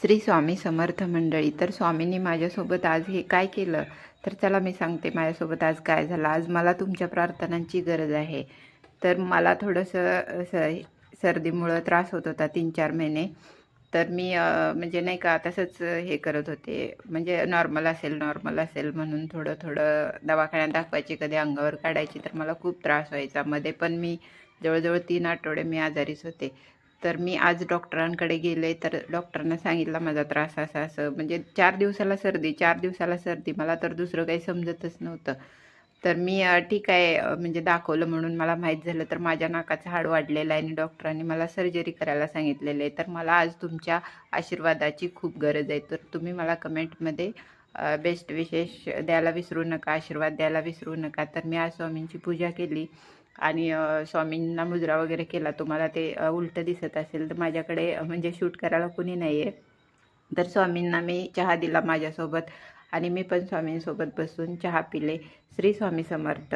श्री स्वामी समर्थ मंडळी. तर स्वामींनी माझ्यासोबत आज हे काय केलं, तर चला मी सांगते माझ्यासोबत आज काय झालं. आज मला तुमच्या प्रार्थनांची गरज आहे. तर मला थोडंसं सर्दीमुळं त्रास होत होता 3-4 महिने. तर मी म्हणजे नाही का तसंच हे करत होते, म्हणजे नॉर्मल असेल म्हणून थोडं थोडं दवाखान्यात दाखवायची, कधी अंगावर काढायची. तर मला खूप त्रास व्हायचा. मध्ये पण मी जवळजवळ 3 आठवडे मी आजारीच होते. तर मी आज डॉक्टरांकडे गेले, तर डॉक्टरांना सांगितला माझा त्रास असं म्हणजे 4 दिवसाला सर्दी. मला तर दुसरं काही समजतच नव्हतं. तर मी ठीक आहे म्हणजे दाखवलं म्हणून मला माहीत झालं, तर माझ्या नाकाचं हाड वाढलेलं आहे आणि डॉक्टरांनी मला सर्जरी करायला सांगितलेलं आहे. तर मला आज तुमच्या आशीर्वादाची खूप गरज आहे. तर तुम्ही मला कमेंटमध्ये बेस्ट विशेष द्यायला विसरू नका, आशीर्वाद द्यायला विसरू नका. तर मी आज स्वामींची पूजा केली आणि स्वामींना मुजरा वगैरे केला. तुम्हाला ते उलटं दिसत असेल, तर माझ्याकडे म्हणजे शूट करायला कुणी नाही आहे. तर स्वामींना मी चहा दिला माझ्यासोबत आणि मी पण स्वामींसोबत बसून चहा पिले. श्री स्वामी समर्थ.